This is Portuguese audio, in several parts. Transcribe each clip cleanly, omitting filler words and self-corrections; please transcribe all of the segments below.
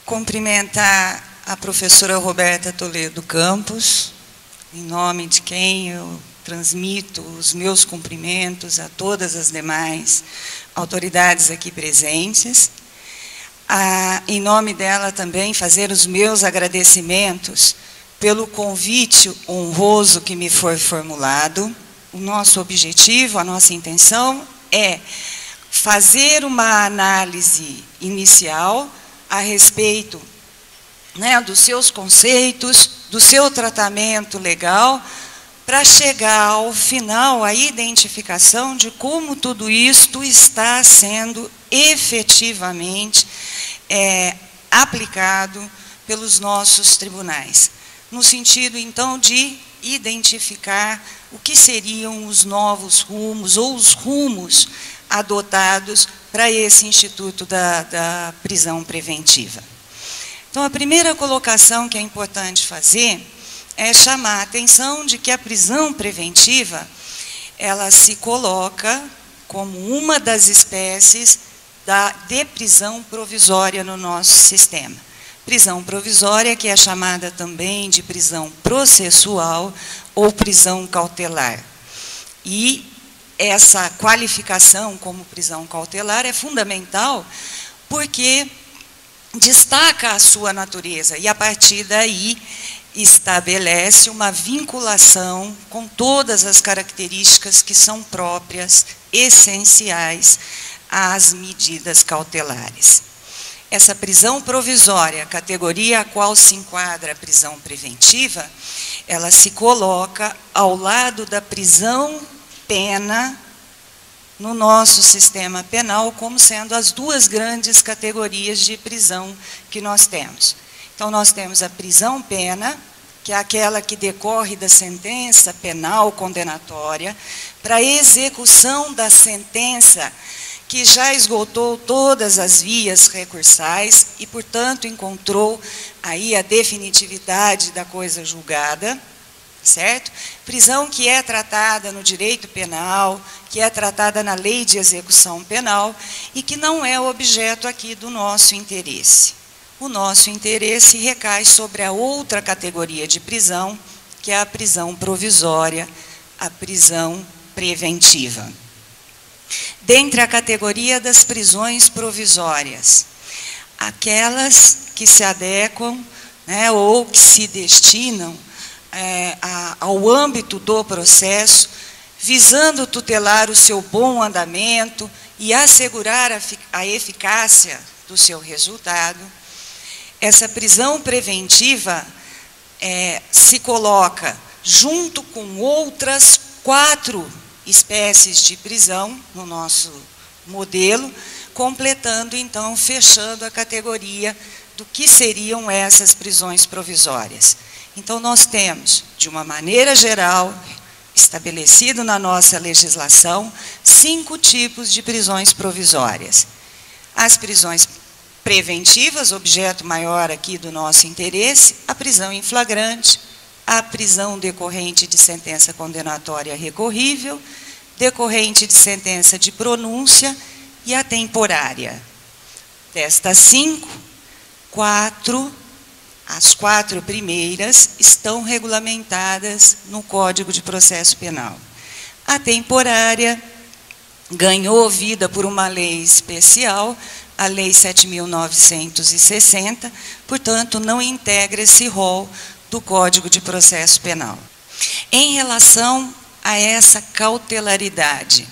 cumprimentar a professora Roberta Toledo Campos, em nome de quem eu transmito os meus cumprimentos a todas as demais autoridades aqui presentes. Em nome dela também fazer os meus agradecimentos pelo convite honroso que me foi formulado. O nosso objetivo, a nossa intenção é fazer uma análise inicial a respeito, né, dos seus conceitos, do seu tratamento legal, para chegar ao final à identificação de como tudo isto está sendo efetivamente aplicado pelos nossos tribunais, no sentido, então, de identificar o que seriam os novos rumos ou os rumos adotados para esse Instituto da Prisão Preventiva. Então, a primeira colocação que é importante fazer é chamar a atenção de que a prisão preventiva, ela se coloca como uma das espécies de prisão provisória no nosso sistema. Prisão provisória, que é chamada também de prisão processual ou prisão cautelar. E essa qualificação como prisão cautelar é fundamental porque destaca a sua natureza e, a partir daí, estabelece uma vinculação com todas as características que são próprias, essenciais às medidas cautelares. Essa prisão provisória, categoria a qual se enquadra a prisão preventiva, ela se coloca ao lado da prisão-pena no nosso sistema penal, como sendo as duas grandes categorias de prisão que nós temos. Então, nós temos a prisão-pena, que é aquela que decorre da sentença penal condenatória, para execução da sentença que já esgotou todas as vias recursais e, portanto, encontrou aí a definitividade da coisa julgada, certo? Prisão que é tratada no direito penal, que é tratada na lei de execução penal e que não é objeto aqui do nosso interesse. O nosso interesse recai sobre a outra categoria de prisão, que é a prisão provisória, a prisão preventiva. Dentre a categoria das prisões provisórias, aquelas que se adequam, né, ou que se destinam ao âmbito do processo, visando tutelar o seu bom andamento e assegurar a eficácia do seu resultado. Essa prisão preventiva se coloca junto com outras 4 espécies de prisão no nosso modelo, completando, então, fechando a categoria do que seriam essas prisões provisórias. Então, nós temos, de uma maneira geral, estabelecido na nossa legislação, 5 tipos de prisões provisórias. As prisões preventivas, objeto maior aqui do nosso interesse, a prisão em flagrante, a prisão decorrente de sentença condenatória recorrível, decorrente de sentença de pronúncia e a temporária. Destas 5, as 4 primeiras estão regulamentadas no Código de Processo Penal. A temporária ganhou vida por uma lei especial, a Lei 7.960, portanto, não integra esse rol do Código de Processo Penal. Em relação a essa cautelaridade,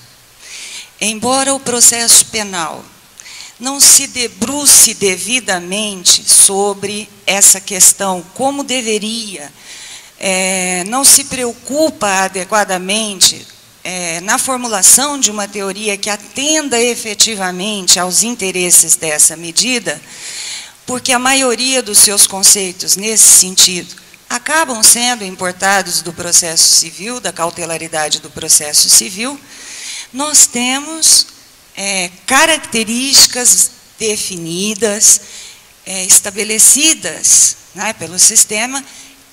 embora o processo penal não se debruce devidamente sobre essa questão, como deveria, não se preocupa adequadamente na formulação de uma teoria que atenda efetivamente aos interesses dessa medida, porque a maioria dos seus conceitos nesse sentido acabam sendo importados do processo civil, da cautelaridade do processo civil, nós temos características definidas, estabelecidas, né, pelo sistema,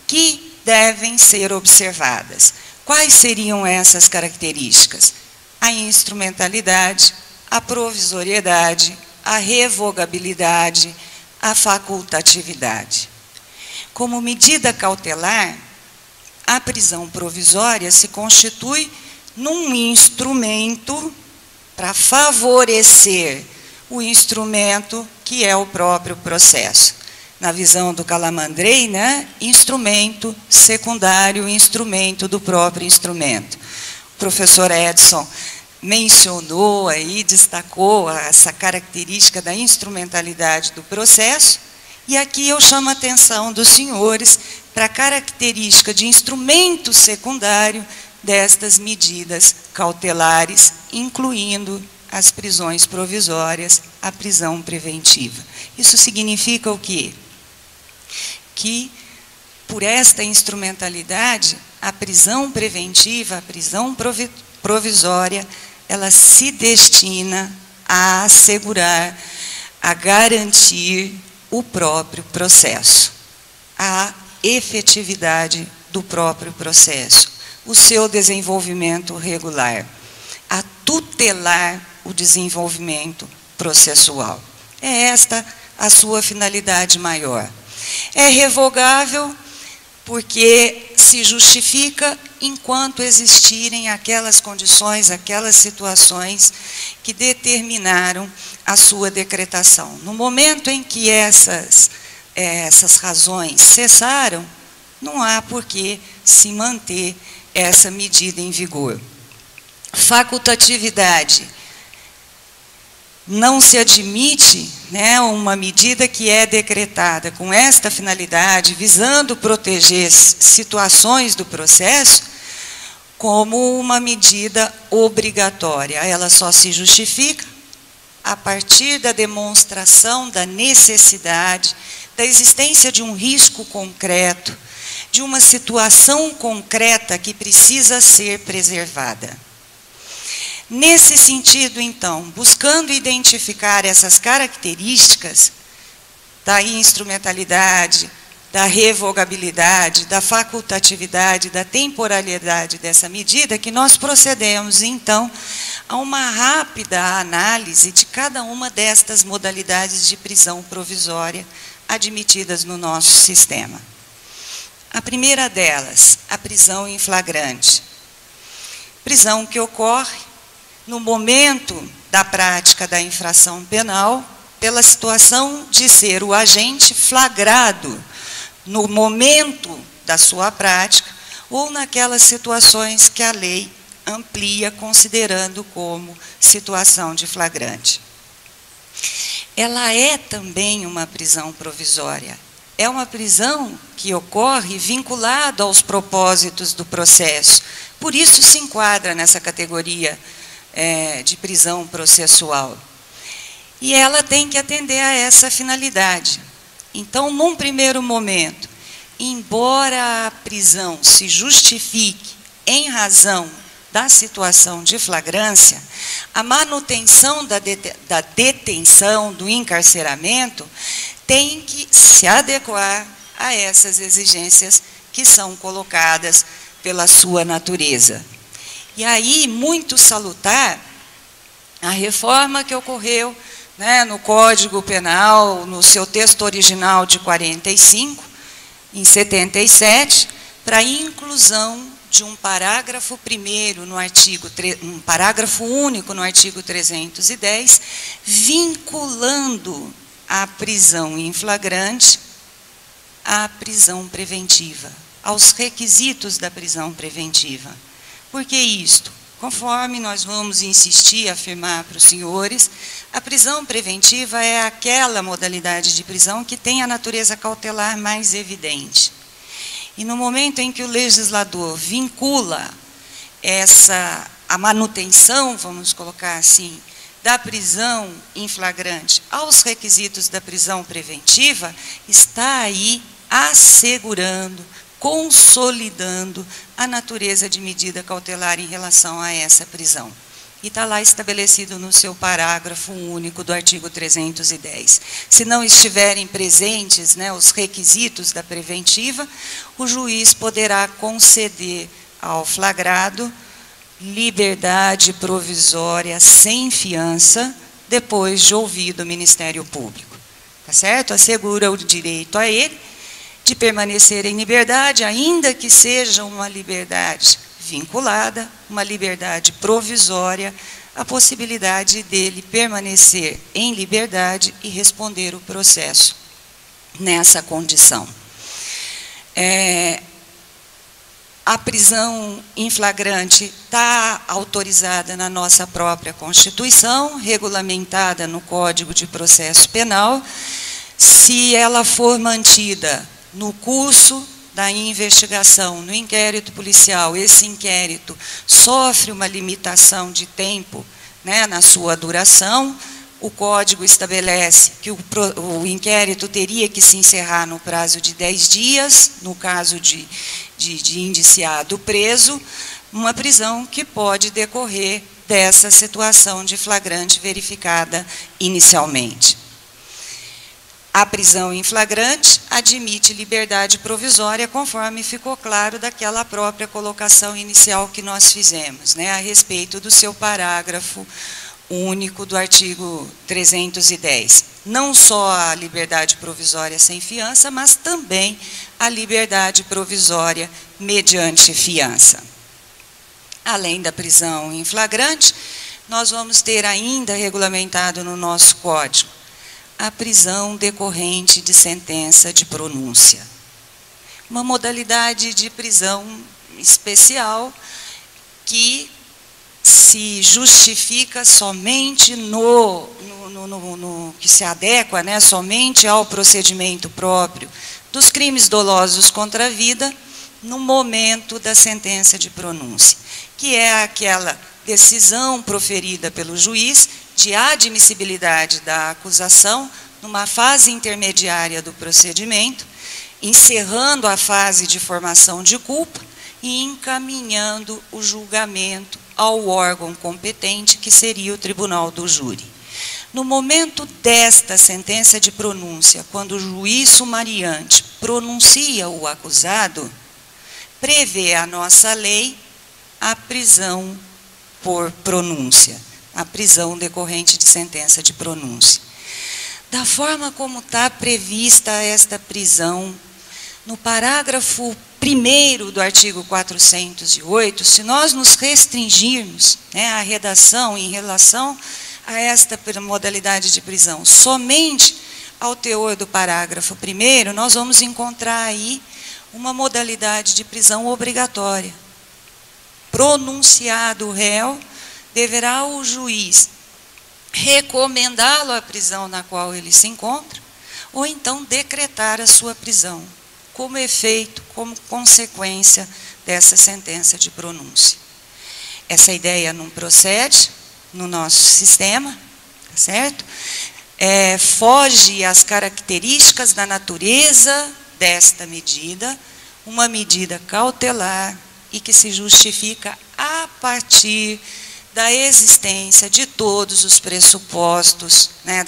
que devem ser observadas. Quais seriam essas características? A instrumentalidade, a provisoriedade, a revogabilidade, a facultatividade. Como medida cautelar, a prisão provisória se constitui num instrumento para favorecer o instrumento que é o próprio processo. Na visão do Calamandrei, né, instrumento secundário, instrumento do próprio instrumento. O professor Edson mencionou aí, destacou essa característica da instrumentalidade do processo, e aqui eu chamo a atenção dos senhores para a característica de instrumento secundário destas medidas cautelares, incluindo as prisões provisórias, a prisão preventiva. Isso significa o quê? Que, por esta instrumentalidade, a prisão preventiva, a prisão provisória, ela se destina a assegurar, a garantir o próprio processo, a efetividade do próprio processo, o seu desenvolvimento regular, a tutelar o desenvolvimento processual. É esta a sua finalidade maior. É revogável porque se justifica enquanto existirem aquelas condições, aquelas situações que determinaram a sua decretação. No momento em que essas razões cessaram, não há por que se manter essa medida em vigor. Facultatividade. Não se admite, né, uma medida que é decretada com esta finalidade, visando proteger situações do processo, como uma medida obrigatória. Ela só se justifica a partir da demonstração da necessidade, da existência de um risco concreto, de uma situação concreta que precisa ser preservada. Nesse sentido, então, buscando identificar essas características da instrumentalidade, da revogabilidade, da facultatividade, da temporalidade dessa medida, que nós procedemos, então, a uma rápida análise de cada uma destas modalidades de prisão provisória admitidas no nosso sistema. A primeira delas, a prisão em flagrante. Prisão que ocorre no momento da prática da infração penal, pela situação de ser o agente flagrado no momento da sua prática, ou naquelas situações que a lei amplia, considerando como situação de flagrante. Ela é também uma prisão provisória. É uma prisão que ocorre vinculada aos propósitos do processo. Por isso se enquadra nessa categoria de prisão processual. E ela tem que atender a essa finalidade. Então, num primeiro momento, embora a prisão se justifique em razão da situação de flagrância, a manutenção da detenção, do encarceramento, tem que se adequar a essas exigências que são colocadas pela sua natureza. E aí, muito salutar a reforma que ocorreu, né, no Código Penal, no seu texto original de 45, em 77, para a inclusão de um parágrafo primeiro no artigo, um parágrafo único no artigo 310, vinculando a prisão em flagrante à prisão preventiva, aos requisitos da prisão preventiva. Por que isto? Conforme nós vamos insistir, afirmar para os senhores, a prisão preventiva é aquela modalidade de prisão que tem a natureza cautelar mais evidente. E no momento em que o legislador vincula a manutenção, vamos colocar assim, da prisão em flagrante aos requisitos da prisão preventiva, está aí assegurando, consolidando a natureza de medida cautelar em relação a essa prisão. E está lá estabelecido no seu parágrafo único do artigo 310. Se não estiverem presentes, né, os requisitos da preventiva, o juiz poderá conceder ao flagrado liberdade provisória sem fiança, depois de ouvido o Ministério Público. tá certo? Assegura o direito a ele de permanecer em liberdade, ainda que seja uma liberdade vinculada, uma liberdade provisória, a possibilidade dele permanecer em liberdade e responder o processo nessa condição. A prisão em flagrante está autorizada na nossa própria Constituição, regulamentada no Código de Processo Penal, se ela for mantida no curso da investigação, no inquérito policial. Esse inquérito sofre uma limitação de tempo, né, na sua duração. O Código estabelece que o inquérito teria que se encerrar no prazo de 10 dias, no caso de indiciado preso, uma prisão que pode decorrer dessa situação de flagrante verificada inicialmente. A prisão em flagrante admite liberdade provisória, conforme ficou claro daquela própria colocação inicial que nós fizemos, né, a respeito do seu parágrafo único do artigo 310. Não só a liberdade provisória sem fiança, mas também a liberdade provisória mediante fiança. Além da prisão em flagrante, nós vamos ter ainda regulamentado no nosso Código a prisão decorrente de sentença de pronúncia. Uma modalidade de prisão especial que se justifica somente que se adequa, né, somente ao procedimento próprio dos crimes dolosos contra a vida no momento da sentença de pronúncia, que é aquela decisão proferida pelo juiz de admissibilidade da acusação numa fase intermediária do procedimento, encerrando a fase de formação de culpa e encaminhando o julgamento ao órgão competente, que seria o tribunal do júri. No momento desta sentença de pronúncia, quando o juiz sumariante pronuncia o acusado, prevê a nossa lei a prisão por pronúncia, a prisão decorrente de sentença de pronúncia. Da forma como está prevista esta prisão, no parágrafo 1º do artigo 408, se nós nos restringirmos, né, a redação em relação a esta modalidade de prisão somente ao teor do parágrafo 1º, nós vamos encontrar aí uma modalidade de prisão obrigatória. Pronunciado o réu, deverá o juiz recomendá-lo à prisão na qual ele se encontra, ou então decretar a sua prisão, como efeito, como consequência dessa sentença de pronúncia. Essa ideia não procede no nosso sistema, tá certo? Foge às características da natureza desta medida, uma medida cautelar e que se justifica a partir da existência de todos os pressupostos, né,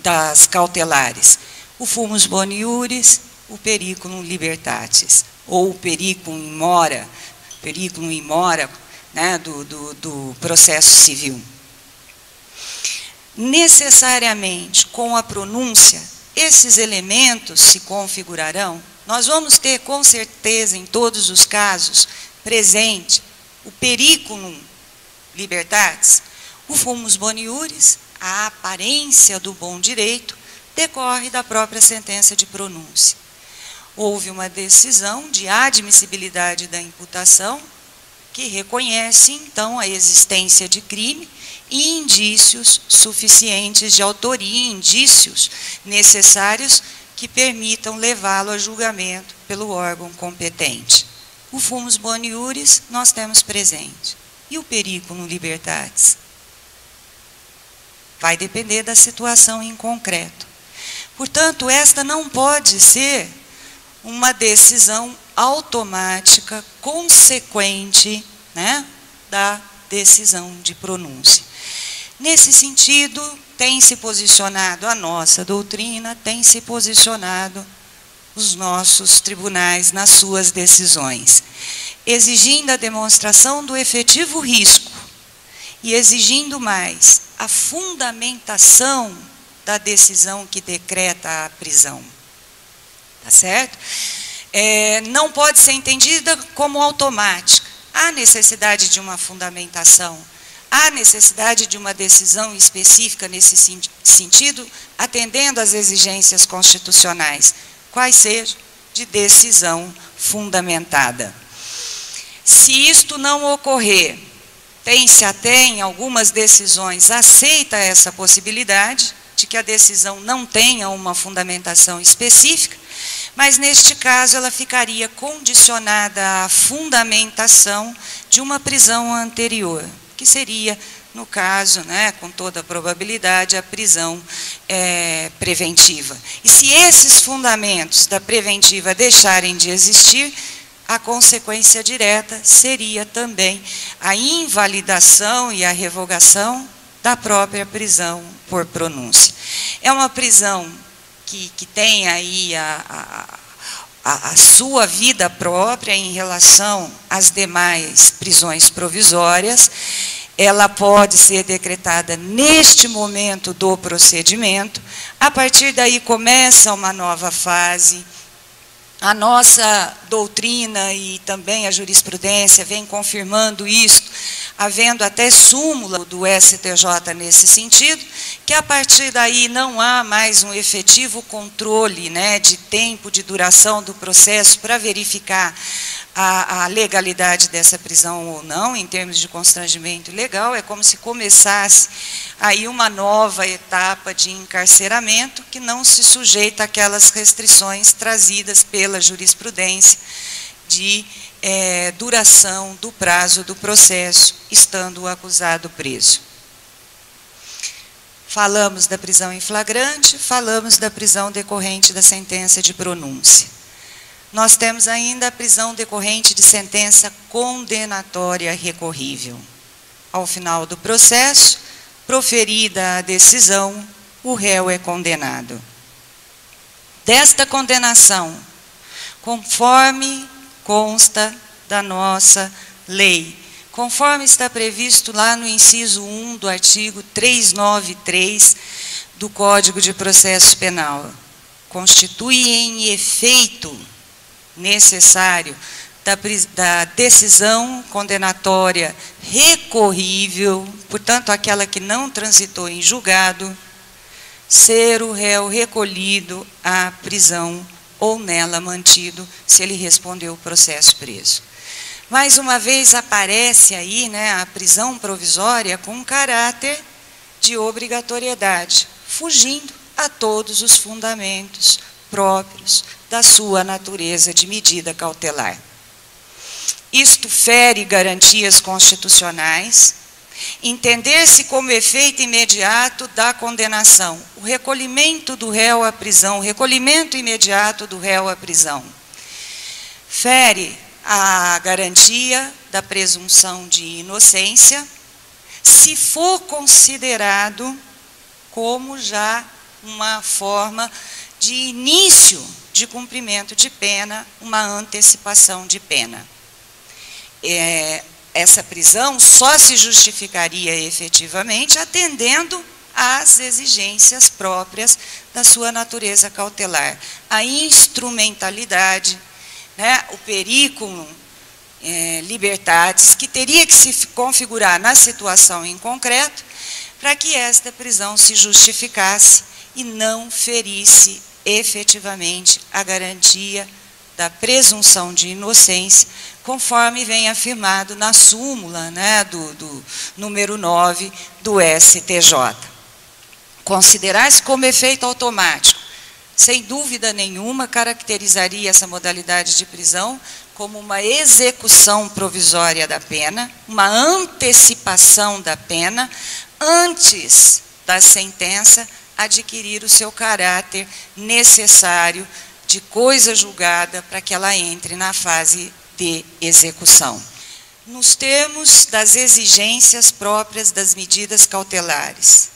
das cautelares. O fumus boni iuris, o periculum libertatis, ou o periculum in mora, né, do processo civil. Necessariamente, com a pronúncia, esses elementos se configurarão. Nós vamos ter, com certeza, em todos os casos, presente o periculum libertatis, o fumus boni iuris, a aparência do bom direito, decorre da própria sentença de pronúncia. Houve uma decisão de admissibilidade da imputação, que reconhece, então, a existência de crime e indícios suficientes de autoria, indícios necessários que permitam levá-lo a julgamento pelo órgão competente. O fumus boni iuris nós temos presente. E o periculum libertatis? Vai depender da situação em concreto. Portanto, esta não pode ser uma decisão automática, consequente, né, da decisão de pronúncia. Nesse sentido, tem se posicionado a nossa doutrina, tem se posicionado os nossos tribunais nas suas decisões, exigindo a demonstração do efetivo risco e exigindo mais a fundamentação da decisão que decreta a prisão. Tá certo? Não pode ser entendida como automática. Há necessidade de uma fundamentação, há necessidade de uma decisão específica nesse sentido, atendendo às exigências constitucionais, quais sejam, de decisão fundamentada. Se isto não ocorrer, tem-se até em algumas decisões, aceita essa possibilidade de que a decisão não tenha uma fundamentação específica, mas neste caso ela ficaria condicionada à fundamentação de uma prisão anterior, que seria, no caso, né, com toda a probabilidade, a prisão preventiva. E se esses fundamentos da preventiva deixarem de existir, a consequência direta seria também a invalidação e a revogação da própria prisão por pronúncia. É uma prisão que tem aí a sua vida própria em relação às demais prisões provisórias. Ela pode ser decretada neste momento do procedimento. A partir daí começa uma nova fase. A nossa doutrina e também a jurisprudência vem confirmando isto, havendo até súmula do STJ nesse sentido, que a partir daí não há mais um efetivo controle, né, de tempo, de duração do processo para verificar a legalidade dessa prisão ou não, em termos de constrangimento legal. É como se começasse aí uma nova etapa de encarceramento que não se sujeita àquelas restrições trazidas pela jurisprudência de duração do prazo do processo, estando o acusado preso. Falamos da prisão em flagrante, falamos da prisão decorrente da sentença de pronúncia. Nós temos ainda a prisão decorrente de sentença condenatória recorrível. Ao final do processo, proferida a decisão, o réu é condenado. Desta condenação, conforme consta da nossa lei, conforme está previsto lá no inciso 1 do artigo 393 do Código de Processo Penal, constitui em efeito necessário da decisão condenatória recorrível, portanto, aquela que não transitou em julgado, ser o réu recolhido à prisão ou nela mantido, se ele respondeu o processo preso. Mais uma vez aparece aí, né, a prisão provisória com caráter de obrigatoriedade, fugindo a todos os fundamentos próprios da sua natureza de medida cautelar. Isto fere garantias constitucionais, entender-se como efeito imediato da condenação, o recolhimento do réu à prisão, o recolhimento imediato do réu à prisão. Fere a garantia da presunção de inocência, se for considerado como já uma forma de início de cumprimento de pena, uma antecipação de pena. Essa prisão só se justificaria efetivamente atendendo às exigências próprias da sua natureza cautelar. A instrumentalidade, né, o periculum libertatis, que teria que se configurar na situação em concreto, para que esta prisão se justificasse e não ferisse efetivamente a garantia da presunção de inocência, conforme vem afirmado na súmula, né, do número 9 do STJ. Considerar-se como efeito automático, sem dúvida nenhuma, caracterizaria essa modalidade de prisão como uma execução provisória da pena, uma antecipação da pena, antes da sentença adquirir o seu caráter necessário de coisa julgada para que ela entre na fase de execução. Nos termos das exigências próprias das medidas cautelares,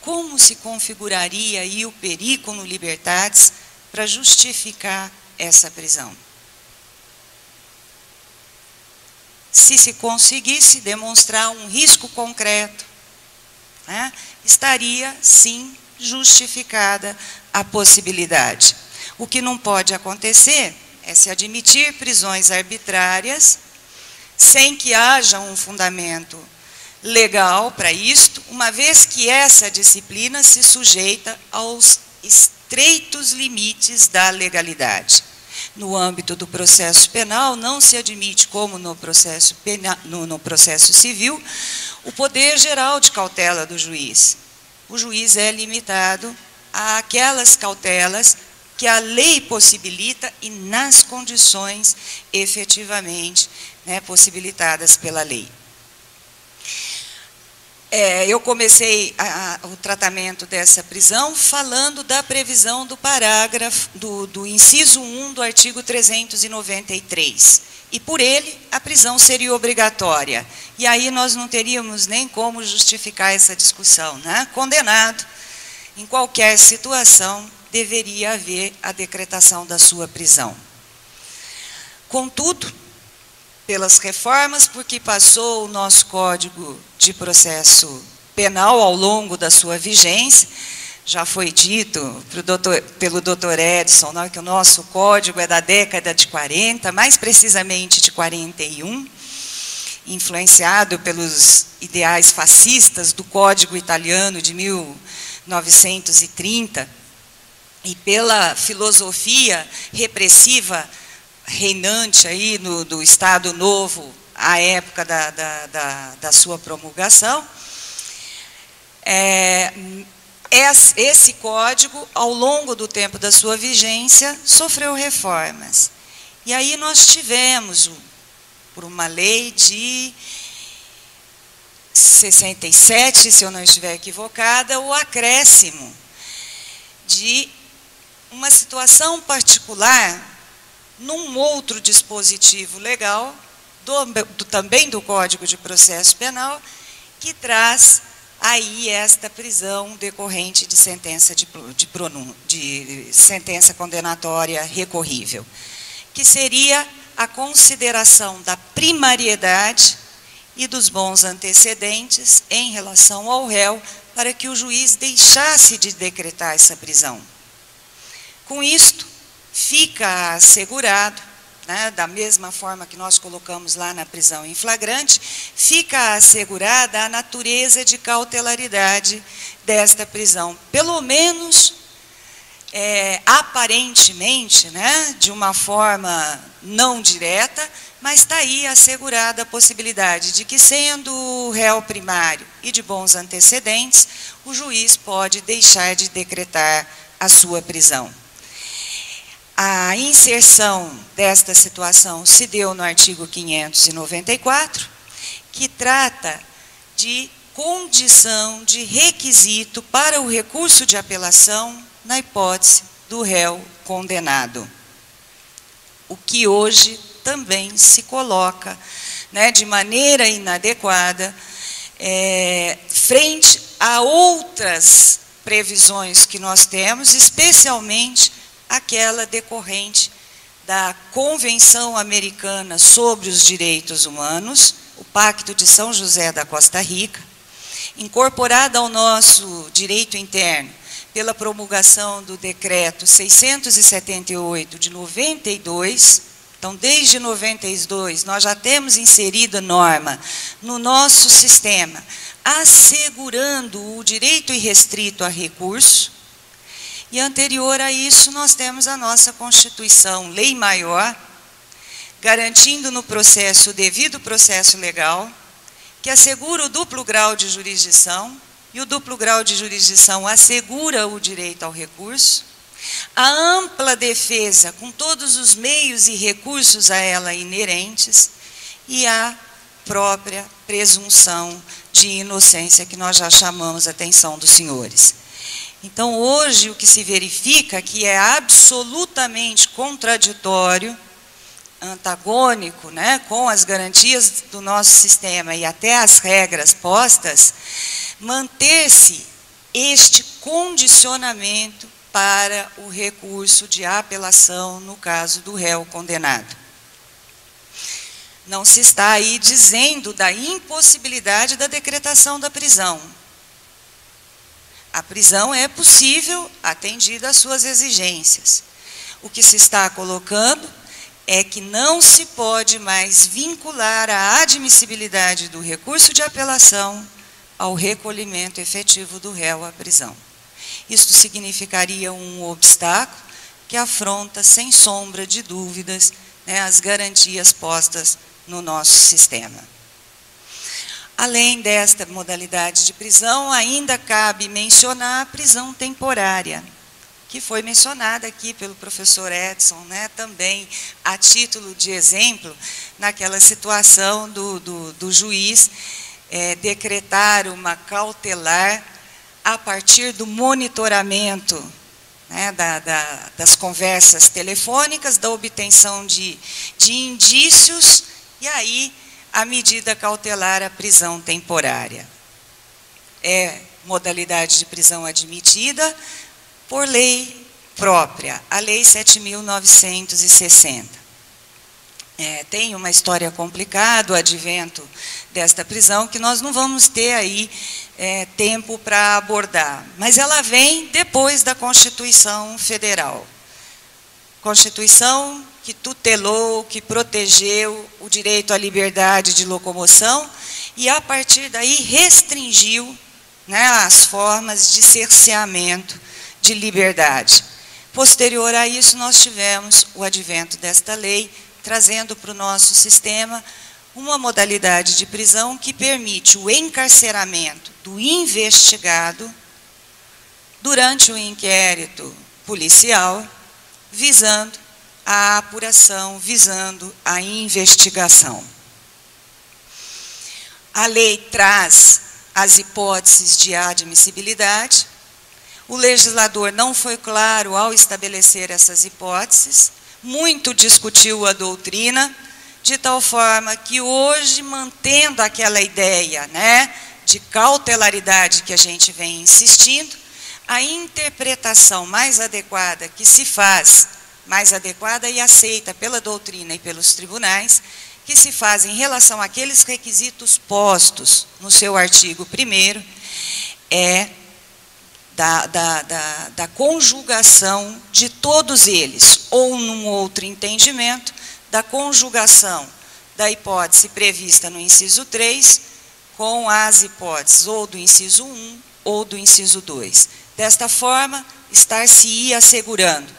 como se configuraria aí o periculum libertatis para justificar essa prisão? Se conseguisse demonstrar um risco concreto, né, estaria, sim, justificada a possibilidade. O que não pode acontecer é se admitir prisões arbitrárias sem que haja um fundamento legal para isto, uma vez que essa disciplina se sujeita aos estreitos limites da legalidade. No âmbito do processo penal, não se admite, como no processo civil, o poder geral de cautela do juiz. O juiz é limitado àquelas cautelas que a lei possibilita e nas condições efetivamente, né, possibilitadas pela lei. Eu comecei o tratamento dessa prisão falando da previsão do parágrafo, do inciso 1 do artigo 393. E por ele, a prisão seria obrigatória. E aí nós não teríamos nem como justificar essa discussão, né? Condenado, em qualquer situação, deveria haver a decretação da sua prisão. Contudo, pelas reformas, porque passou o nosso Código de Processo Penal ao longo da sua vigência, já foi dito pelo doutor Edson, que o nosso código é da década de 40, mais precisamente de 41, influenciado pelos ideais fascistas do Código Italiano de 1930 e pela filosofia repressiva reinante aí do Estado Novo à época da sua promulgação. Esse código, ao longo do tempo da sua vigência, sofreu reformas. E aí nós tivemos, por uma lei de 67, se eu não estiver equivocada, o acréscimo de uma situação particular num outro dispositivo legal, também do Código de Processo Penal, que traz aí esta prisão decorrente de sentença de sentença condenatória recorrível, que seria a consideração da primariedade e dos bons antecedentes em relação ao réu, para que o juiz deixasse de decretar essa prisão. Com isto, fica assegurado, né, da mesma forma que nós colocamos lá na prisão em flagrante, fica assegurada a natureza de cautelaridade desta prisão, pelo menos aparentemente, né, de uma forma não direta, mas está aí assegurada a possibilidade de que, sendo o réu primário e de bons antecedentes, o juiz pode deixar de decretar a sua prisão. A inserção desta situação se deu no artigo 594, que trata de condição de requisito para o recurso de apelação na hipótese do réu condenado. O que hoje também se coloca, né, de maneira inadequada, frente a outras previsões que nós temos, especialmente aquela decorrente da Convenção Americana sobre os Direitos Humanos, o Pacto de São José da Costa Rica, incorporada ao nosso direito interno pela promulgação do decreto 678 de 92, então desde 92 nós já temos inserido a norma no nosso sistema, assegurando o direito irrestrito a recurso. E anterior a isso, nós temos a nossa Constituição, Lei Maior, garantindo no processo o devido processo legal, que assegura o duplo grau de jurisdição, e o duplo grau de jurisdição assegura o direito ao recurso, a ampla defesa com todos os meios e recursos a ela inerentes, e a própria presunção de inocência, que nós já chamamos a atenção dos senhores. Então, hoje, o que se verifica que é absolutamente contraditório, antagônico, né, com as garantias do nosso sistema e até as regras postas, manter-se este condicionamento para o recurso de apelação no caso do réu condenado. Não se está aí dizendo da impossibilidade da decretação da prisão, A prisão é possível, atendida às suas exigências. O que se está colocando é que não se pode mais vincular a admissibilidade do recurso de apelação ao recolhimento efetivo do réu à prisão. Isto significaria um obstáculo que afronta, sem sombra de dúvidas, as garantias postas no nosso sistema. Além desta modalidade de prisão, ainda cabe mencionar a prisão temporária, que foi mencionada aqui pelo professor Edson, também a título de exemplo, naquela situação do juiz decretar uma cautelar a partir do monitoramento das conversas telefônicas, da obtenção de indícios, e aí a medida cautelar, a prisão temporária. É modalidade de prisão admitida por lei própria, a Lei 7.960. Tem uma história complicada, o advento desta prisão, que nós não vamos ter aí tempo para abordar, mas ela vem depois da Constituição Federal. Constituição que tutelou, que protegeu o direito à liberdade de locomoção e, a partir daí, restringiu as formas de cerceamento de liberdade. Posterior a isso, nós tivemos o advento desta lei, trazendo para o nosso sistema uma modalidade de prisão que permite o encarceramento do investigado durante o inquérito policial, visando a apuração, visando a investigação. A lei traz as hipóteses de admissibilidade. O legislador não foi claro ao estabelecer essas hipóteses, muito discutiu a doutrina, de tal forma que hoje, mantendo aquela ideia de cautelaridade que a gente vem insistindo, a interpretação mais adequada que se faz, mais adequada e aceita pela doutrina e pelos tribunais, que se faz em relação àqueles requisitos postos no seu artigo 1º, é da conjugação de todos eles, ou num outro entendimento, da conjugação da hipótese prevista no inciso 3 com as hipóteses ou do inciso 1 ou do inciso 2. Desta forma, estar-se-ia assegurando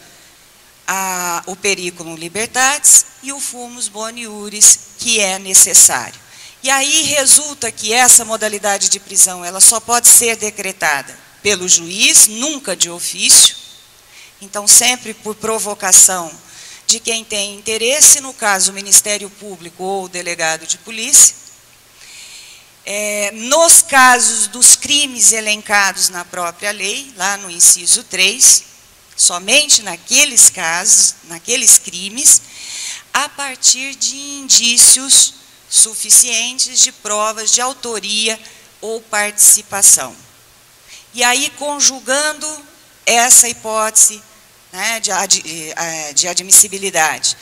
o periculum libertatis e o fumus boni iuris, que é necessário. E aí resulta que essa modalidade de prisão ela só pode ser decretada pelo juiz, nunca de ofício, então sempre por provocação de quem tem interesse, no caso o Ministério Público ou o delegado de polícia. Nos casos dos crimes elencados na própria lei, lá no inciso 3, somente naqueles casos, naqueles crimes, a partir de indícios suficientes de provas de autoria ou participação. E aí, conjugando essa hipótese de admissibilidade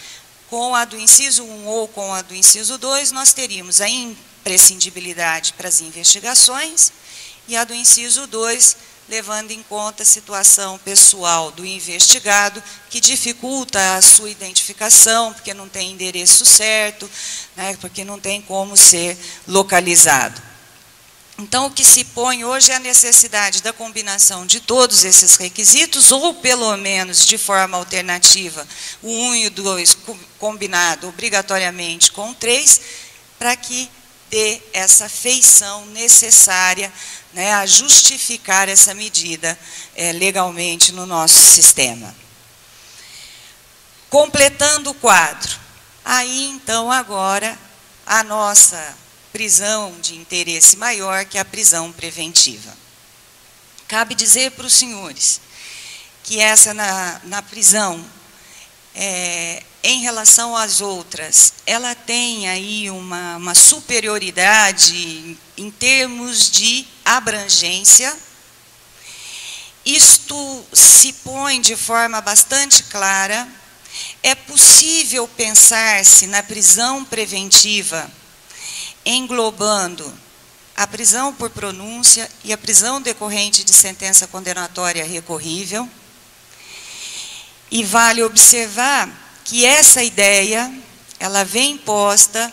com a do inciso 1 ou com a do inciso 2, nós teríamos a imprescindibilidade para as investigações e a do inciso 2, levando em conta a situação pessoal do investigado, que dificulta a sua identificação, porque não tem endereço certo, porque não tem como ser localizado. Então, o que se põe hoje é a necessidade da combinação de todos esses requisitos, ou pelo menos de forma alternativa, o 1 e o 2 combinado obrigatoriamente com o 3, para que dê essa feição necessária a justificar essa medida legalmente no nosso sistema. Completando o quadro, aí então agora a nossa prisão de interesse maior, que é a prisão preventiva. Cabe dizer para os senhores que essa na prisão, em relação às outras, ela tem aí uma superioridade em termos de abrangência. Isto se põe de forma bastante clara. É possível pensar-se na prisão preventiva englobando a prisão por pronúncia e a prisão decorrente de sentença condenatória recorrível. E vale observar que essa ideia, ela vem posta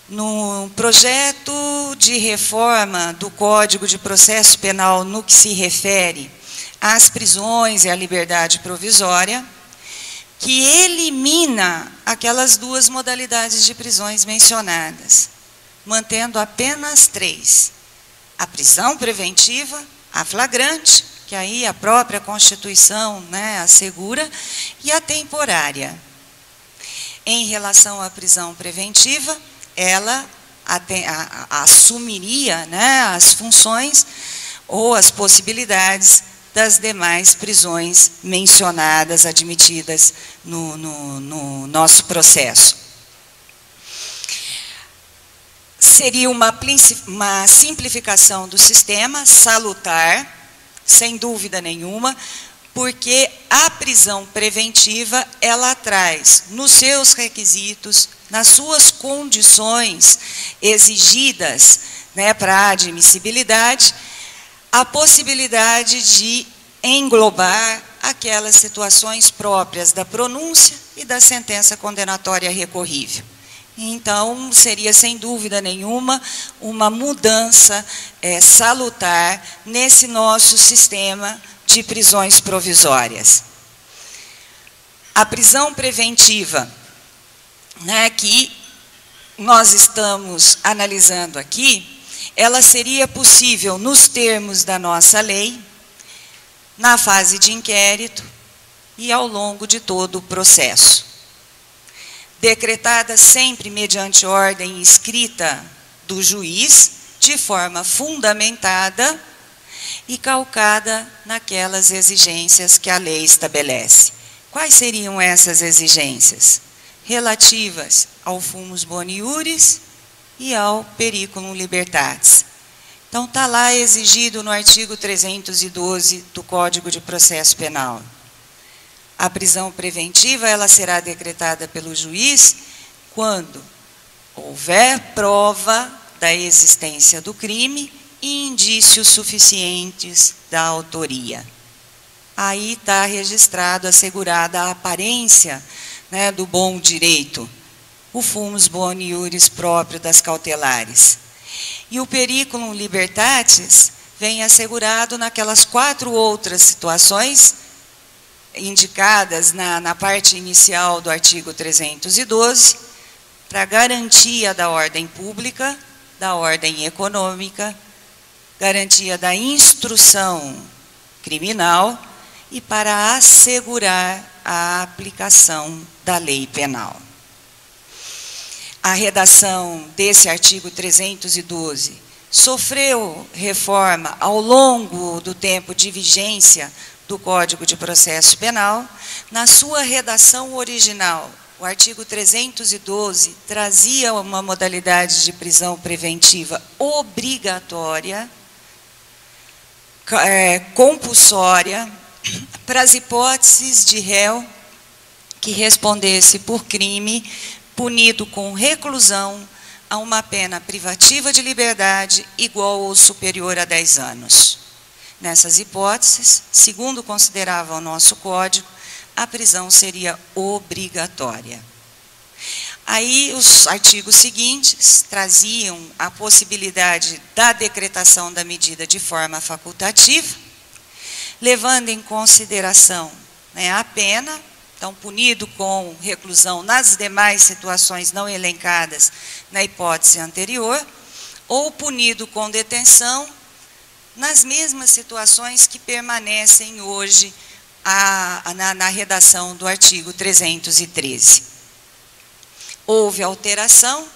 no projeto de reforma do Código de Processo Penal no que se refere às prisões e à liberdade provisória, que elimina aquelas duas modalidades de prisões mencionadas, mantendo apenas 3. A prisão preventiva, a flagrante, que aí a própria Constituição, né, assegura, e a temporária. Em relação à prisão preventiva, ela assumiria, né, as funções ou as possibilidades das demais prisões mencionadas, admitidas no nosso processo. Seria uma simplificação do sistema, salutar, sem dúvida nenhuma, porque a prisão preventiva, ela traz nos seus requisitos, nas suas condições exigidas, né, para a admissibilidade, a possibilidade de englobar aquelas situações próprias da pronúncia e da sentença condenatória recorrível. Então, seria, sem dúvida nenhuma, uma mudança salutar nesse nosso sistema de prisões provisórias. A prisão preventiva, né, que nós estamos analisando aqui, ela seria possível nos termos da nossa lei, na fase de inquérito e ao longo de todo o processo. Decretada sempre mediante ordem escrita do juiz, de forma fundamentada e calcada naquelas exigências que a lei estabelece. Quais seriam essas exigências? Relativas ao fumus boni iuris e ao periculum libertatis. Então, está lá exigido no artigo 312 do Código de Processo Penal. A prisão preventiva, ela será decretada pelo juiz quando houver prova da existência do crime e indícios suficientes da autoria. Aí está registrado, assegurada a aparência, né, do bom direito, o fumus boni iuris próprio das cautelares. E o periculum libertatis vem assegurado naquelas 4 outras situações indicadas na parte inicial do artigo 312, para garantia da ordem pública, da ordem econômica, garantia da instrução criminal e para assegurar a aplicação da lei penal. A redação desse artigo 312 sofreu reforma ao longo do tempo de vigência do Código de Processo Penal. Na sua redação original, o artigo 312 trazia uma modalidade de prisão preventiva obrigatória, compulsória, para as hipóteses de réu que respondesse por crime punido com reclusão a uma pena privativa de liberdade igual ou superior a 10 anos. Nessas hipóteses, segundo considerava o nosso Código, a prisão seria obrigatória. Aí, os artigos seguintes traziam a possibilidade da decretação da medida de forma facultativa, levando em consideração, né, a pena, então punido com reclusão nas demais situações não elencadas na hipótese anterior, ou punido com detenção nas mesmas situações que permanecem hoje na redação do artigo 313. Houve alteração,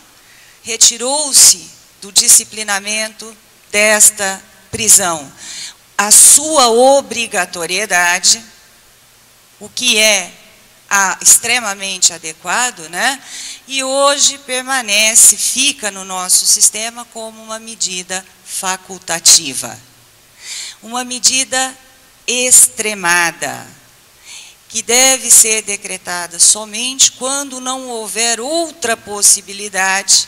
retirou-se do disciplinamento desta prisão a sua obrigatoriedade, o que é extremamente adequado, né? E hoje permanece, fica no nosso sistema como uma medida facultativa. Uma medida extremada, que deve ser decretada somente quando não houver outra possibilidade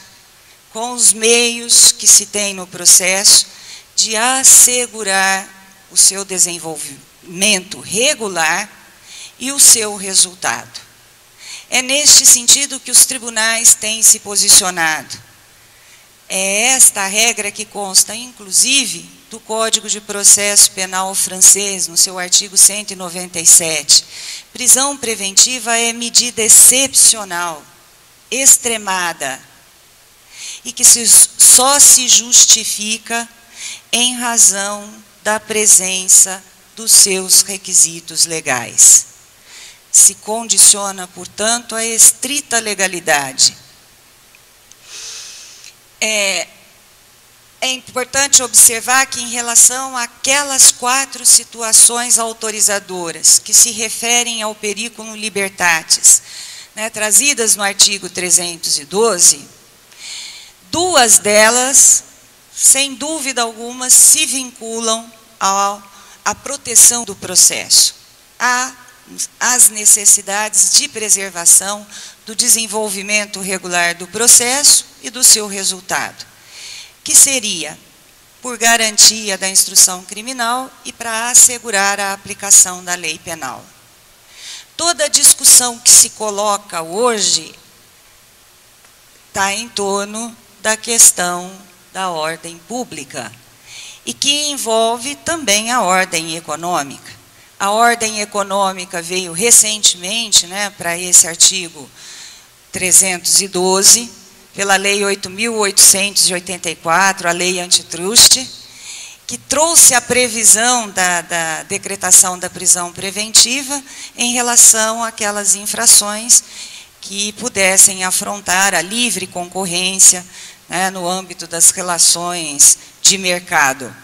com os meios que se tem no processo, de assegurar o seu desenvolvimento regular e o seu resultado. É neste sentido que os tribunais têm se posicionado. É esta a regra que consta, inclusive, do Código de Processo Penal francês, no seu artigo 197. Prisão preventiva é medida excepcional, extremada, e que só se justifica em razão da presença dos seus requisitos legais. Se condiciona, portanto, à estrita legalidade. É importante observar que, em relação àquelas 4 situações autorizadoras que se referem ao periculum libertatis, né, trazidas no artigo 312, 2 delas, sem dúvida alguma, se vinculam à proteção do processo, às necessidades de preservação do desenvolvimento regular do processo e do seu resultado, que seria por garantia da instrução criminal e para assegurar a aplicação da lei penal. Toda a discussão que se coloca hoje está em torno da questão da ordem pública e que envolve também a ordem econômica. A ordem econômica veio recentemente, né, para esse artigo 312, pela Lei 8.884, a Lei Antitruste, que trouxe a previsão da decretação da prisão preventiva em relação àquelas infrações que pudessem afrontar a livre concorrência, né, no âmbito das relações de mercado.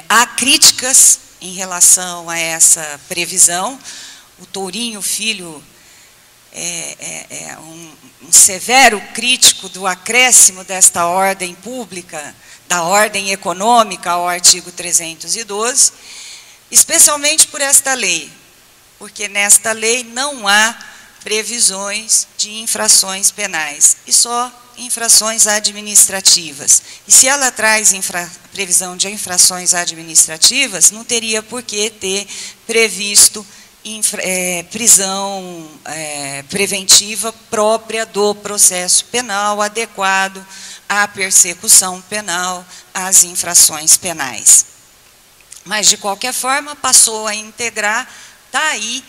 Há críticas em relação a essa previsão. O Tourinho Filho é um severo crítico do acréscimo desta ordem pública, da ordem econômica ao artigo 312, especialmente por esta lei, porque nesta lei não há previsões de infrações penais, e só infrações administrativas. E se ela traz previsão de infrações administrativas, não teria por que ter previsto prisão preventiva própria do processo penal, adequado à persecução penal, às infrações penais. Mas, de qualquer forma, passou a integrar, está aí,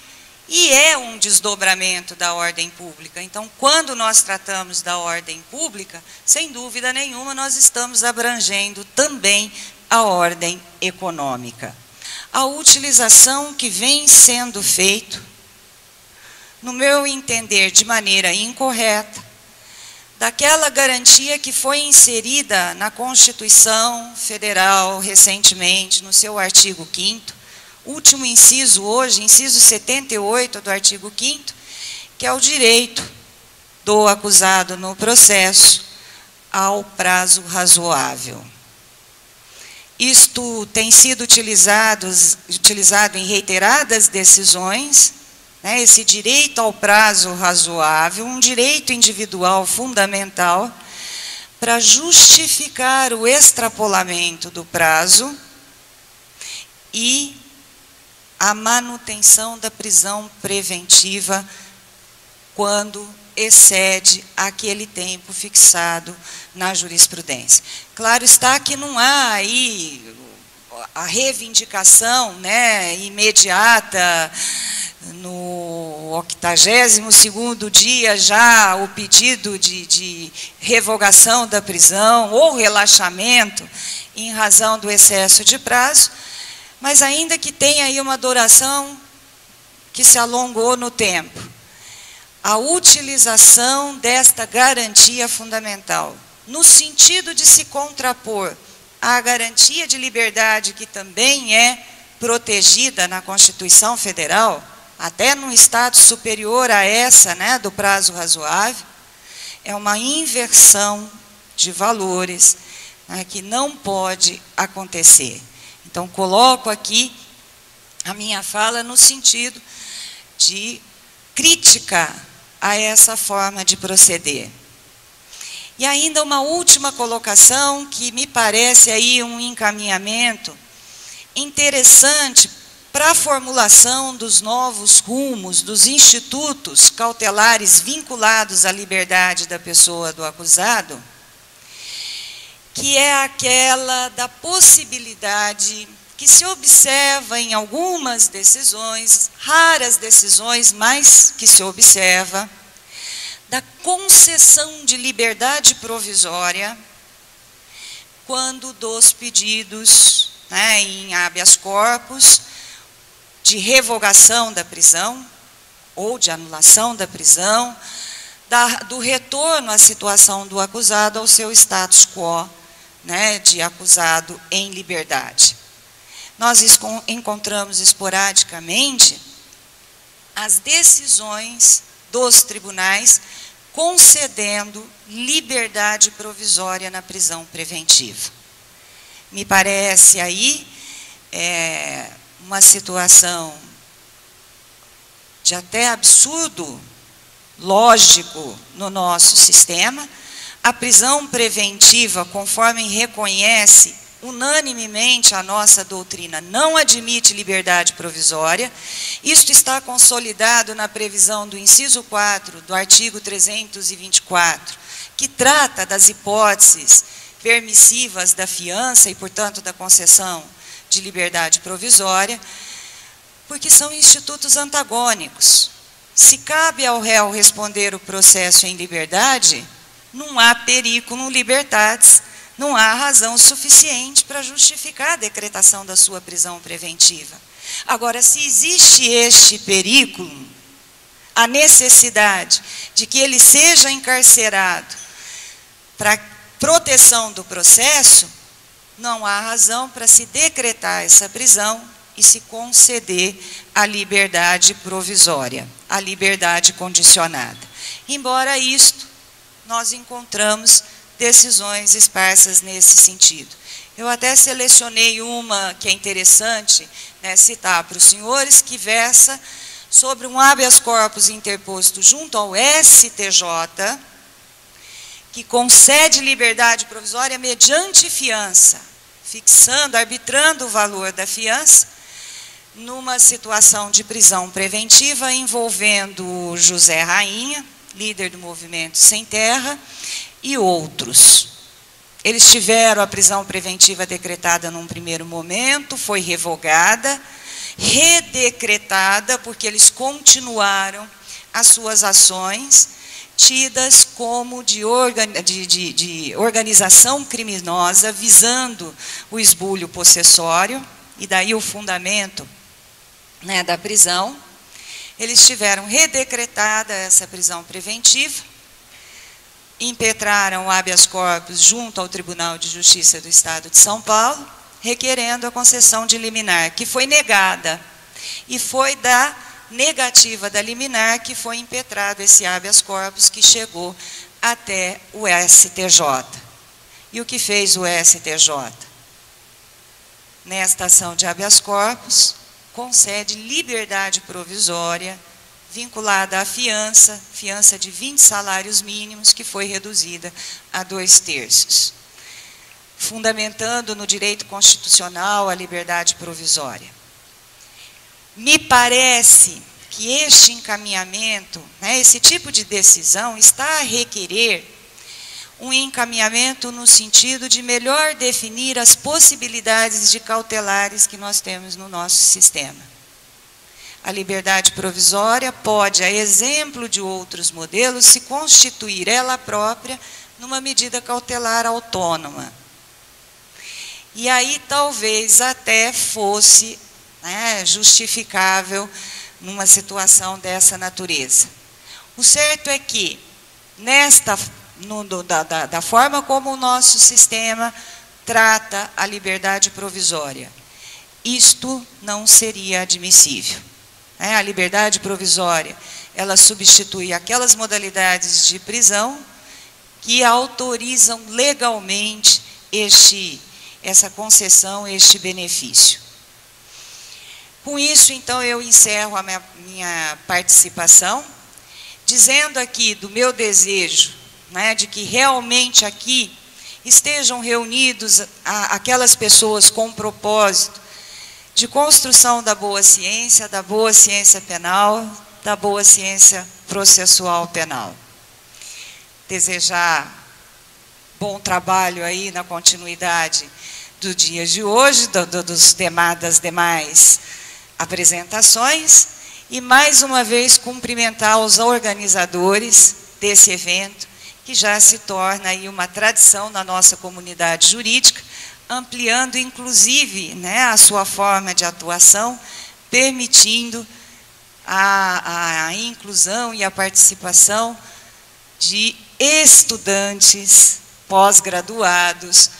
e é um desdobramento da ordem pública. Então, quando nós tratamos da ordem pública, sem dúvida nenhuma, nós estamos abrangendo também a ordem econômica. A utilização que vem sendo feita, no meu entender, de maneira incorreta, daquela garantia que foi inserida na Constituição Federal recentemente, no seu artigo 5º, último inciso hoje, inciso 78 do artigo 5º, que é o direito do acusado no processo ao prazo razoável. Isto tem sido utilizado em reiteradas decisões, né, esse direito ao prazo razoável, um direito individual fundamental, para justificar o extrapolamento do prazo e a manutenção da prisão preventiva quando excede aquele tempo fixado na jurisprudência. Claro está que não há aí a reivindicação, né, imediata, no 82º dia já o pedido de revogação da prisão ou relaxamento em razão do excesso de prazo, mas ainda que tenha aí uma duração que se alongou no tempo, a utilização desta garantia fundamental, no sentido de se contrapor à garantia de liberdade que também é protegida na Constituição Federal, até num estado superior a essa, né, do prazo razoável, é uma inversão de valores, né, que não pode acontecer. Então, coloco aqui a minha fala no sentido de crítica a essa forma de proceder. E ainda uma última colocação que me parece aí um encaminhamento interessante para a formulação dos novos rumos, dos institutos cautelares vinculados à liberdade da pessoa do acusado, que é aquela da possibilidade que se observa em algumas decisões, raras decisões, mas que se observa, da concessão de liberdade provisória quando dos pedidos, né, em habeas corpus, de revogação da prisão ou de anulação da prisão, do retorno à situação do acusado ao seu status quo, né, de acusado em liberdade. Nós encontramos esporadicamente as decisões dos tribunais concedendo liberdade provisória na prisão preventiva. Me parece aí uma situação de até absurdo lógico no nosso sistema. A prisão preventiva, conforme reconhece unanimemente a nossa doutrina, não admite liberdade provisória. Isto está consolidado na previsão do inciso 4 do artigo 324, que trata das hipóteses permissivas da fiança e, portanto, da concessão de liberdade provisória, porque são institutos antagônicos. Se cabe ao réu responder o processo em liberdade, não há periculum libertatis, não há razão suficiente para justificar a decretação da sua prisão preventiva. Agora, se existe este periculum, a necessidade de que ele seja encarcerado para proteção do processo, não há razão para se decretar essa prisão e se conceder a liberdade provisória, a liberdade condicionada. Embora isto, nós encontramos decisões esparsas nesse sentido. Eu até selecionei uma que é interessante, né, citar para os senhores, que versa sobre um habeas corpus interposto junto ao STJ, que concede liberdade provisória mediante fiança, fixando, arbitrando o valor da fiança, numa situação de prisão preventiva envolvendo José Rainha, líder do movimento Sem Terra, e outros. Eles tiveram a prisão preventiva decretada num primeiro momento, foi revogada, redecretada, porque eles continuaram as suas ações, tidas como de organização criminosa, visando o esbulho possessório, e daí o fundamento, né, da prisão. Eles tiveram redecretada essa prisão preventiva, impetraram o habeas corpus junto ao Tribunal de Justiça do Estado de São Paulo, requerendo a concessão de liminar, que foi negada. E foi da negativa da liminar que foi impetrado esse habeas corpus, que chegou até o STJ. E o que fez o STJ? Nesta ação de habeas corpus, concede liberdade provisória vinculada à fiança, fiança de 20 salários mínimos, que foi reduzida a 2/3, fundamentando no direito constitucional a liberdade provisória. Me parece que este encaminhamento, né, esse tipo de decisão, está a requerer um encaminhamento no sentido de melhor definir as possibilidades de cautelares que nós temos no nosso sistema. A liberdade provisória pode, a exemplo de outros modelos, se constituir ela própria numa medida cautelar autônoma. E aí talvez até fosse, né, justificável numa situação dessa natureza. O certo é que, da forma como o nosso sistema trata a liberdade provisória, isto não seria admissível. A liberdade provisória, ela substitui aquelas modalidades de prisão que autorizam legalmente essa concessão, este benefício. Com isso, então, eu encerro a minha participação, dizendo aqui do meu desejo, né, de que realmente aqui estejam reunidos aquelas pessoas com um propósito de construção da boa ciência penal, da boa ciência processual penal. Desejar bom trabalho aí na continuidade do dia de hoje, das demais apresentações, e mais uma vez cumprimentar os organizadores desse evento, que já se torna aí uma tradição na nossa comunidade jurídica, ampliando inclusive, né, a sua forma de atuação, permitindo a inclusão e a participação de estudantes pós-graduados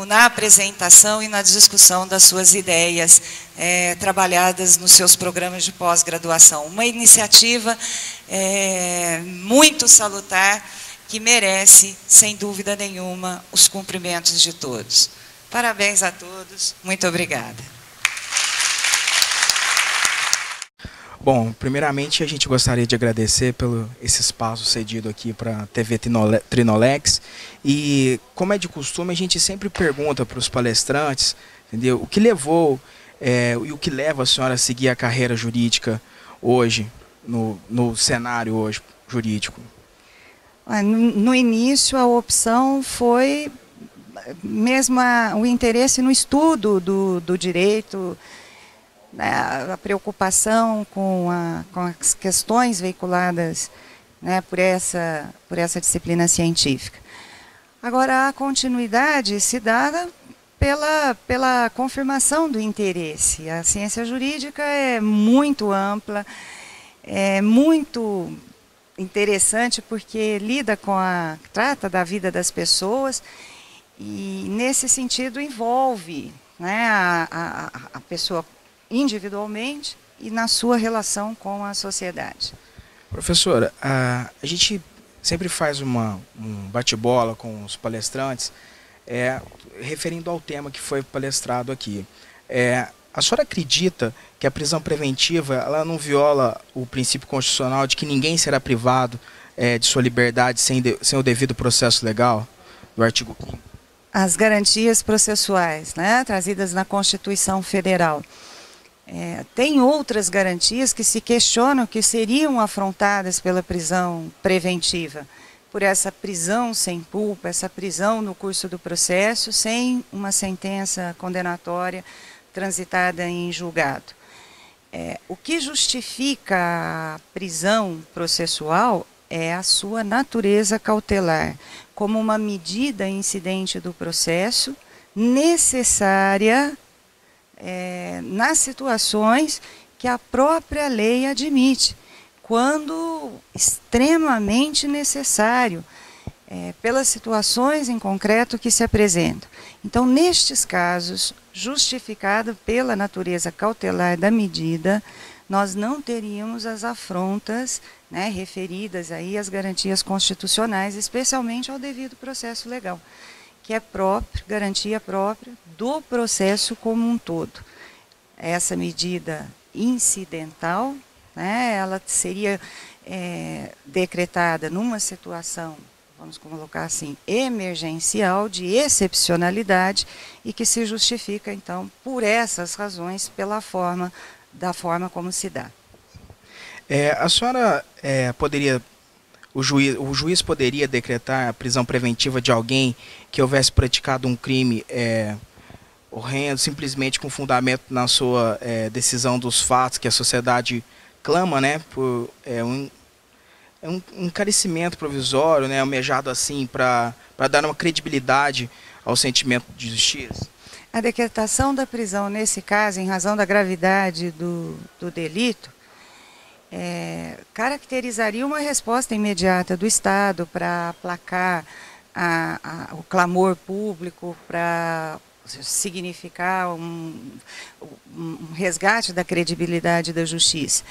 na apresentação e na discussão das suas ideias trabalhadas nos seus programas de pós-graduação. Uma iniciativa muito salutar, que merece, sem dúvida nenhuma, os cumprimentos de todos. Parabéns a todos. Muito obrigada. Bom, primeiramente a gente gostaria de agradecer pelo esse espaço cedido aqui para a TV Trinolex. E, como é de costume, a gente sempre pergunta para os palestrantes, entendeu? O que levou e o que leva a senhora a seguir a carreira jurídica hoje, no cenário hoje jurídico? No início, a opção foi mesmo o interesse no estudo do direito, né, a preocupação com as questões veiculadas, né, por essa disciplina científica. Agora, a continuidade se dá pela confirmação do interesse. A ciência jurídica é muito ampla, é muito interessante porque trata da vida das pessoas e, nesse sentido, envolve, né, a pessoa individualmente e na sua relação com a sociedade. Professora, a gente sempre faz um bate-bola com os palestrantes, referindo ao tema que foi palestrado aqui. A senhora acredita que a prisão preventiva ela não viola o princípio constitucional de que ninguém será privado de sua liberdade sem o devido processo legal, do artigo 5º? As garantias processuais, né, trazidas na Constituição Federal. Tem outras garantias que se questionam que seriam afrontadas pela prisão preventiva, por essa prisão sem culpa, essa prisão no curso do processo, sem uma sentença condenatória transitada em julgado. O que justifica a prisão processual é a sua natureza cautelar, como uma medida incidente do processo, necessária nas situações que a própria lei admite, quando extremamente necessário, pelas situações em concreto que se apresentam. Então, nestes casos, justificado pela natureza cautelar da medida, nós não teríamos as afrontas, né, referidas aí às garantias constitucionais, especialmente ao devido processo legal, que é garantia própria do processo como um todo. Essa medida incidental, né, ela seria decretada numa situação, vamos colocar assim, emergencial, de excepcionalidade, e que se justifica, então, por essas razões, da forma como se dá. A senhora poderia... O juiz poderia decretar a prisão preventiva de alguém que houvesse praticado um crime horrendo, simplesmente com fundamento na sua decisão dos fatos que a sociedade clama, né, por um encarecimento provisório, né, almejado assim para dar uma credibilidade ao sentimento de justiça? A decretação da prisão, nesse caso, em razão da gravidade do delito, caracterizaria uma resposta imediata do Estado para aplacar o clamor público, para significar um resgate da credibilidade da justiça.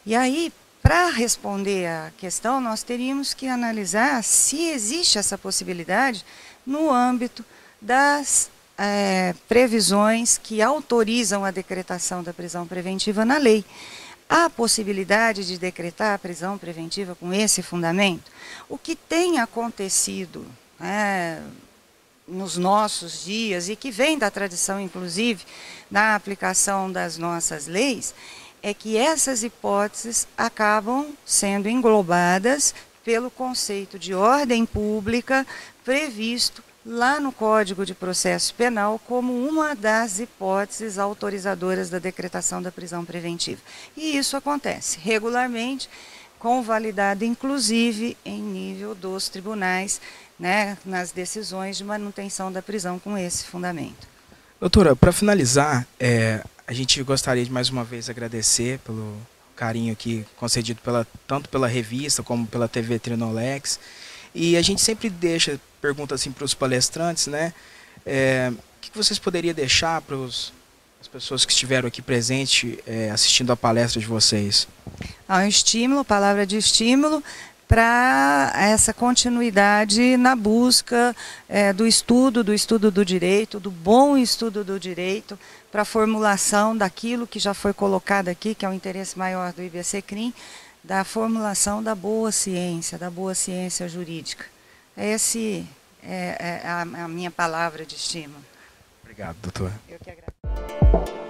E aí, para responder à questão, nós teríamos que analisar se existe essa possibilidade no âmbito das previsões que autorizam a decretação da prisão preventiva na lei. há possibilidade de decretar a prisão preventiva com esse fundamento? O que tem acontecido, né, nos nossos dias, e que vem da tradição, inclusive, na aplicação das nossas leis, é que essas hipóteses acabam sendo englobadas pelo conceito de ordem pública previsto lá no Código de Processo Penal como uma das hipóteses autorizadoras da decretação da prisão preventiva. E isso acontece regularmente, com validade inclusive em nível dos tribunais, né, nas decisões de manutenção da prisão com esse fundamento. Doutora, para finalizar, a gente gostaria de mais uma vez agradecer pelo carinho aqui concedido tanto pela revista como pela TV Trinolex. E a gente sempre deixa pergunta assim para os palestrantes, né? O que vocês poderiam deixar para as pessoas que estiveram aqui presentes assistindo a palestra de vocês? Um estímulo, palavra de estímulo, para essa continuidade na busca do estudo do direito, do bom estudo do direito, para a formulação daquilo que já foi colocado aqui, que é o interesse maior do IBC-CRIM, da formulação da boa ciência jurídica. Essa é a minha palavra de estímulo. Obrigado, doutor. Eu que agradeço.